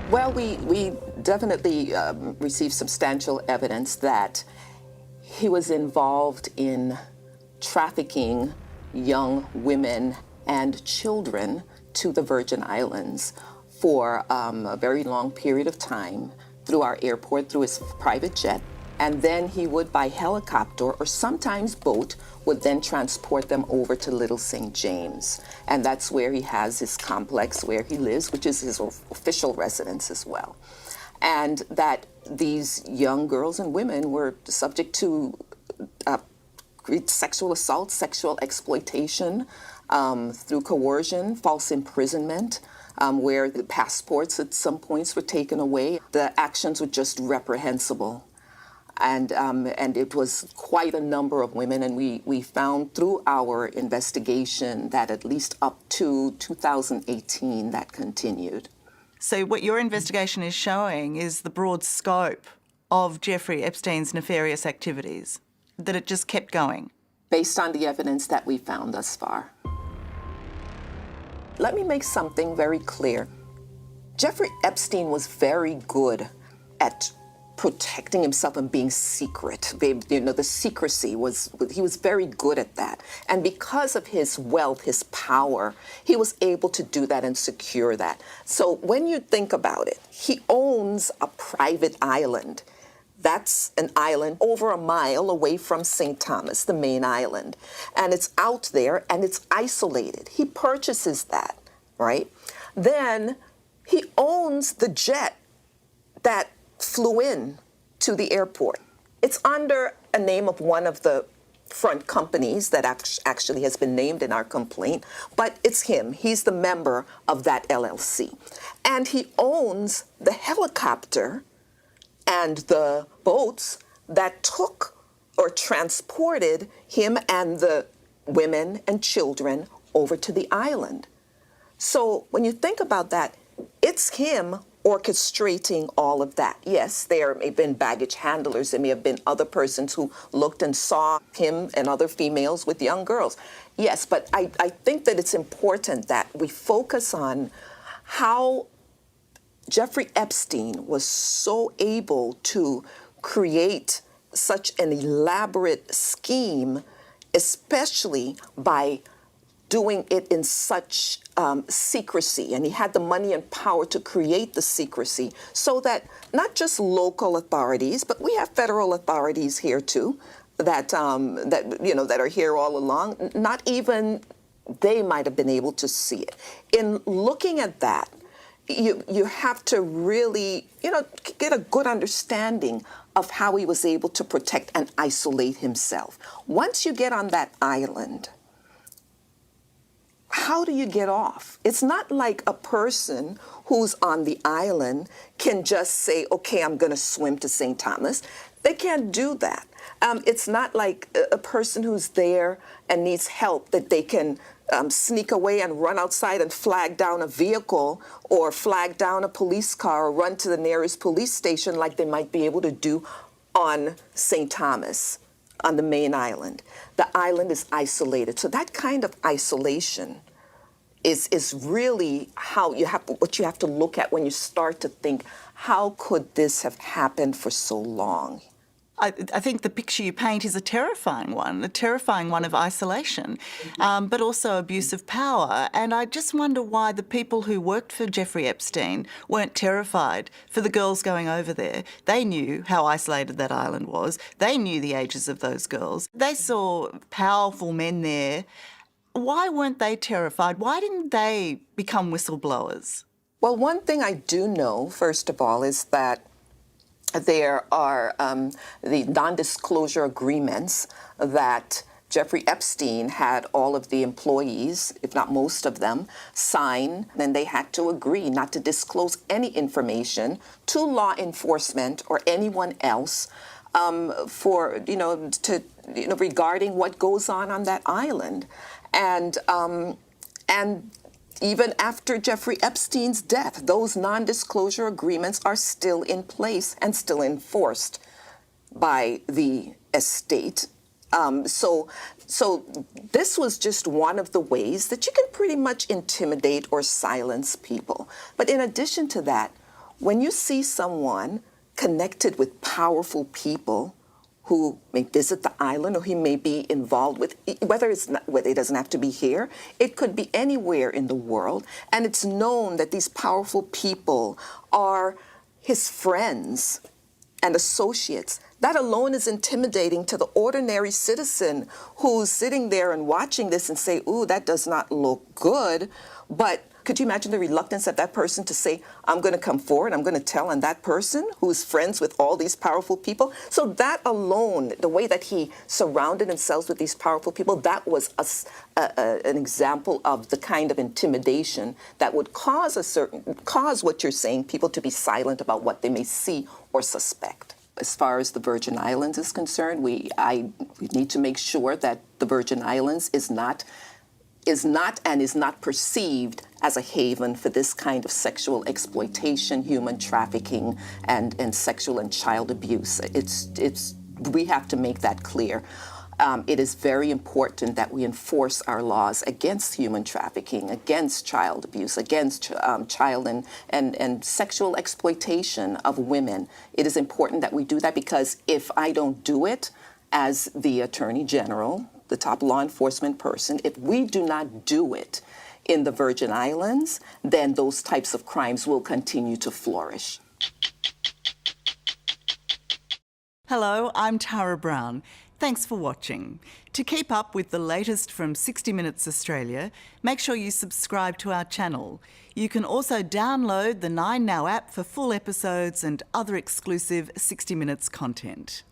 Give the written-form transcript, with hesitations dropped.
Well, we definitely received substantial evidence that he was involved in trafficking young women and children to the Virgin Islands for a very long period of time through our airport, through his private jet. And then he would, by helicopter or sometimes boat, would then transport them over to Little St. James. And that's where he has his complex where he lives, which is his official residence as well. And that these young girls and women were subject to sexual assault, sexual exploitation, through coercion, false imprisonment, where the passports at some points were taken away. The actions were just reprehensible. And it was quite a number of women, and we found through our investigation that at least up to 2018 that continued. So what your investigation is showing is the broad scope of Jeffrey Epstein's nefarious activities, that it just kept going. Based on the evidence that we found thus far. Let me make something very clear. Jeffrey Epstein was very good at protecting himself and being secret. You know, the secrecy he was very good at that. And because of his wealth, his power, he was able to do that and secure that. So when you think about it, he owns a private island. That's an island over a mile away from St. Thomas, the main island. And it's out there and it's isolated. He purchases that, right? Then he owns the jet that flew in to the airport. It's under a name of one of the front companies that actually has been named in our complaint, but it's him. He's the member of that LLC. And he owns the helicopter and the boats that took or transported him and the women and children over to the island. So when you think about that, it's him orchestrating all of that. Yes, there may have been baggage handlers. There may have been other persons who looked and saw him and other females with young girls. Yes, but I think that it's important that we focus on how Jeffrey Epstein was so able to create such an elaborate scheme, especially by doing it in such secrecy. And he had the money and power to create the secrecy so that not just local authorities, but we have federal authorities here too, that are here all along. Not even they might have been able to see it. In looking at that, you have to really, get a good understanding of how he was able to protect and isolate himself. Once you get on that island, how do you get off? It's not like a person who's on the island can just say, okay, I'm going to swim to St. Thomas. They can't do that. It's not like a person who's there and needs help that they can sneak away and run outside and flag down a vehicle or flag down a police car or run to the nearest police station like they might be able to do on St. Thomas, on the main island. The island is isolated. So that kind of isolation is really what you have to look at when you start to think, how could this have happened for so long? I think the picture you paint is a terrifying one of isolation, but also abuse of power. And I just wonder why the people who worked for Jeffrey Epstein weren't terrified for the girls going over there. They knew how isolated that island was. They knew the ages of those girls. They saw powerful men there. Why weren't they terrified? Why didn't they become whistleblowers? Well, one thing I do know, first of all, is that there are the non-disclosure agreements that Jeffrey Epstein had all of the employees, if not most of them, sign. Then they had to agree not to disclose any information to law enforcement or anyone else regarding what goes on that island. And even after Jeffrey Epstein's death, those non-disclosure agreements are still in place and still enforced by the estate. So this was just one of the ways that you can pretty much intimidate or silence people. But in addition to that, when you see someone connected with powerful people who may visit the island or he may be involved with, whether it doesn't have to be here, it could be anywhere in the world, and it's known that these powerful people are his friends and associates, that alone is intimidating to the ordinary citizen who's sitting there and watching this and say, ooh, that does not look good. But could you imagine the reluctance of that person to say, I'm going to come forward, I'm going to tell on that person who's friends with all these powerful people? So that alone, the way that he surrounded himself with these powerful people, that was an example of the kind of intimidation that would cause what you're saying, people to be silent about what they may see or suspect. As far as the Virgin Islands is concerned, we need to make sure that the Virgin Islands is not perceived as a haven for this kind of sexual exploitation, human trafficking, and sexual and child abuse. We have to make that clear. It is very important that we enforce our laws against human trafficking, against child abuse, against child and sexual exploitation of women. It is important that we do that, because if I don't do it as the Attorney General, the top law enforcement person, if we do not do it in the Virgin Islands, then those types of crimes will continue to flourish. Hello, I'm Tara Brown. Thanks for watching. To keep up with the latest from 60 Minutes Australia, make sure you subscribe to our channel. You can also download the 9Now app for full episodes and other exclusive 60 Minutes content.